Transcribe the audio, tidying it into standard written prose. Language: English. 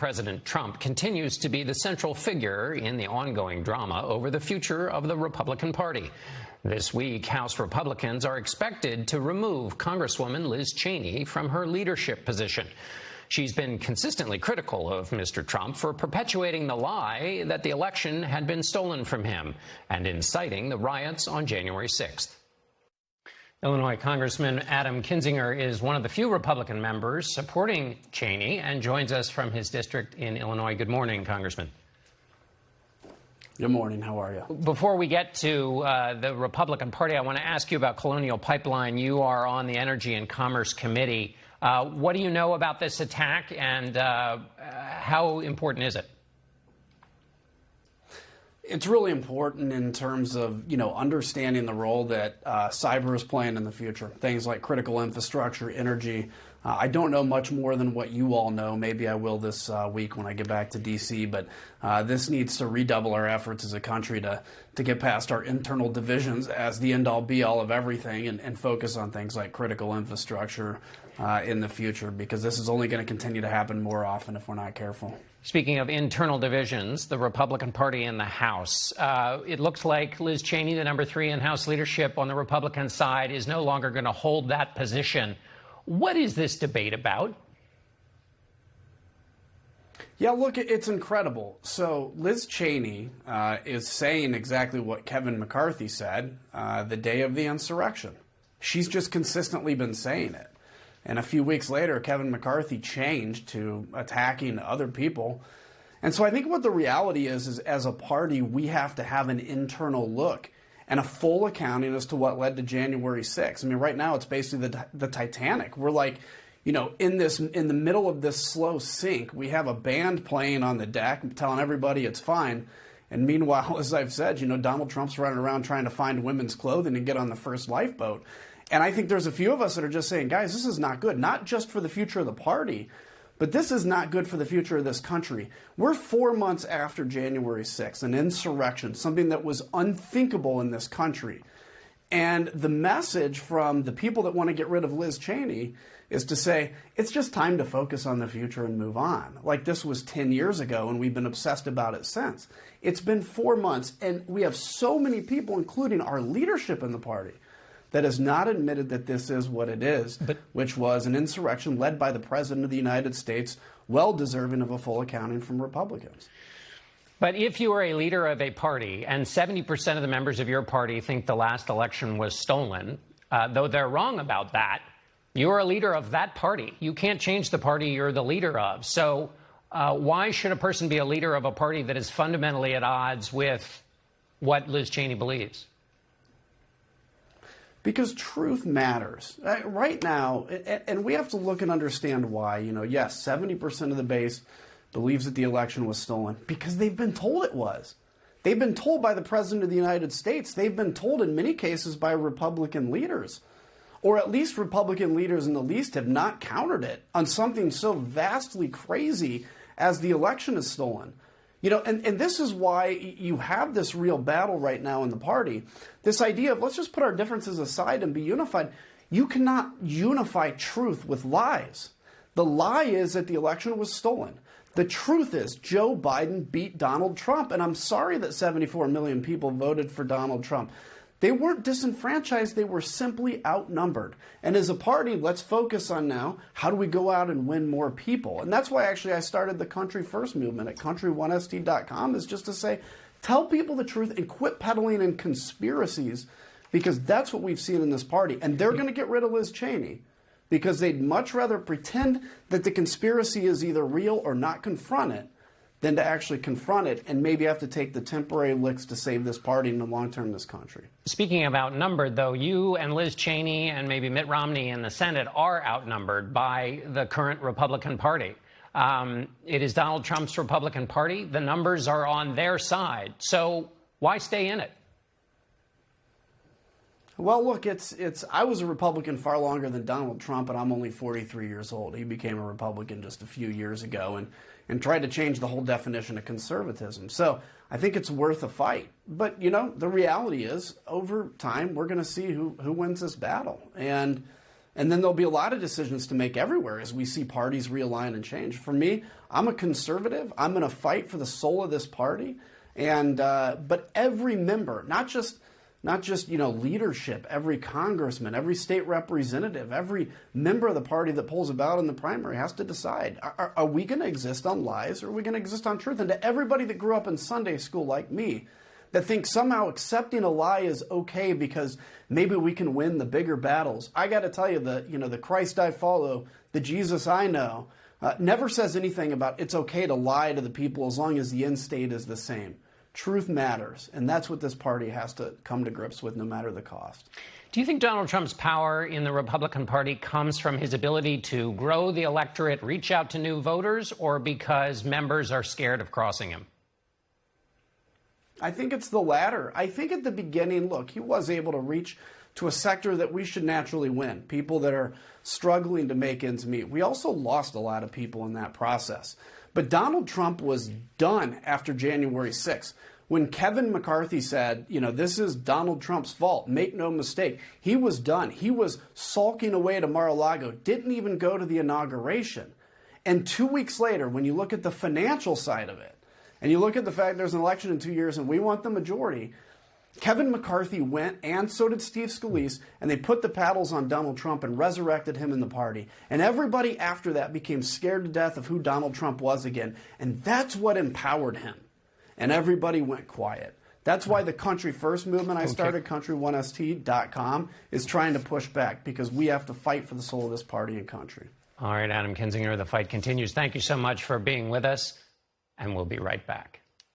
President Trump continues to be the central figure in the ongoing drama over the future of the Republican Party. This week, House Republicans are expected to remove Congresswoman Liz Cheney from her leadership position. She's been consistently critical of Mr. Trump for perpetuating the lie that the election had been stolen from him and inciting the riots on January 6th. Illinois Congressman Adam Kinzinger is one of the few Republican members supporting Cheney and joins us from his district in Illinois. Good morning, Congressman. Good morning. How are you? Before we get to the Republican Party, I want to ask you about Colonial Pipeline. You are on the Energy and Commerce Committee. What do you know about this attack, and how important is it? It's really important in terms of, understanding the role that cyber is playing in the future. Things like critical infrastructure, energy. I don't know much more than what you all know. Maybe I will this week when I get back to D.C., but this needs to redouble our efforts as a country to get past our internal divisions as the end-all, be-all of everything and focus on things like critical infrastructure in the future, because this is only going to continue to happen more often if we're not careful. Speaking of internal divisions, the Republican Party in the House, it looks like Liz Cheney, the number 3 in House leadership on the Republican side, is no longer going to hold that position. What is this debate about? Yeah, look, it's incredible. So Liz Cheney is saying exactly what Kevin McCarthy said the day of the insurrection. She's just consistently been saying it. And a few weeks later, Kevin McCarthy changed to attacking other people. And so I think what the reality is as a party, we have to have an internal look and a full accounting as to what led to January 6th. I mean, right now it's basically the Titanic. We're like, in the middle of this slow sink. We have a band playing on the deck telling everybody it's fine. And meanwhile, as I've said, Donald Trump's running around trying to find women's clothing and get on the first lifeboat. And I think there's a few of us that are just saying, guys, this is not good, not just for the future of the party, but this is not good for the future of this country. We're 4 months after January 6th, an insurrection, something that was unthinkable in this country. And the message from the people that want to get rid of Liz Cheney is to say, it's just time to focus on the future and move on. Like this was 10 years ago, and we've been obsessed about it since. It's been 4 months, and we have so many people, including our leadership in the party, that has not admitted that this is what it is, which was an insurrection led by the President of the United States, well deserving of a full accounting from Republicans. But if you are a leader of a party, and 70% of the members of your party think the last election was stolen, though they're wrong about that, you're a leader of that party. You can't change the party you're the leader of. So why should a person be a leader of a party that is fundamentally at odds with what Liz Cheney believes? Because truth matters. Right now, and we have to look and understand why. Yes, 70% of the base believes that the election was stolen because they've been told it was. They've been told by the President of the United States. They've been told in many cases by Republican leaders, or at least Republican leaders in the least have not countered it on something so vastly crazy as the election is stolen. And this is why you have this real battle right now in the party. This idea of let's just put our differences aside and be unified. You cannot unify truth with lies. The lie is that the election was stolen. The truth is Joe Biden beat Donald Trump. And I'm sorry that 74 million people voted for Donald Trump. They weren't disenfranchised. They were simply outnumbered. And as a party, let's focus on now, how do we go out and win more people? And that's why actually I started the Country First movement at country1st.com, is just to say, tell people the truth and quit peddling in conspiracies, because that's what we've seen in this party. And they're going to get rid of Liz Cheney because they'd much rather pretend that the conspiracy is either real or not confront it than to actually confront it and maybe have to take the temporary licks to save this party in the long term, this country. Speaking of outnumbered, though, you and Liz Cheney and maybe Mitt Romney in the Senate are outnumbered by the current Republican Party. It is Donald Trump's Republican Party. The numbers are on their side. So why stay in it? Well, look, I was a Republican far longer than Donald Trump, and I'm only 43 years old. He became a Republican just a few years ago and tried to change the whole definition of conservatism. So I think it's worth a fight. But, the reality is, over time, we're going to see who wins this battle. And And then there'll be a lot of decisions to make everywhere as we see parties realign and change. For me, I'm a conservative. I'm going to fight for the soul of this party. And but every member, not just leadership, every congressman, every state representative, every member of the party that pulls a ballot in the primary has to decide, are we going to exist on lies or are we going to exist on truth? And to everybody that grew up in Sunday school like me, that thinks somehow accepting a lie is okay because maybe we can win the bigger battles, I got to tell you, the Christ I follow, the Jesus I know, never says anything about it's okay to lie to the people as long as the end state is the same. Truth matters, and that's what this party has to come to grips with no matter the cost. Do you think Donald Trump's power in the Republican Party comes from his ability to grow the electorate, reach out to new voters, or because members are scared of crossing him? I think it's the latter. I think at the beginning, look, he was able to reach to a sector that we should naturally win, people that are struggling to make ends meet. We also lost a lot of people in that process. But Donald Trump was done after January 6th. When Kevin McCarthy said, this is Donald Trump's fault, make no mistake, he was done. He was sulking away to Mar-a-Lago, didn't even go to the inauguration. And 2 weeks later, when you look at the financial side of it, and you look at the fact there's an election in 2 years and we want the majority, Kevin McCarthy went, and so did Steve Scalise, and they put the paddles on Donald Trump and resurrected him in the party. And everybody after that became scared to death of who Donald Trump was again. And that's what empowered him. And everybody went quiet. That's why the Country First movement I started, country1st.com, is trying to push back, because we have to fight for the soul of this party and country. All right, Adam Kinzinger, the fight continues. Thank you so much for being with us, and we'll be right back.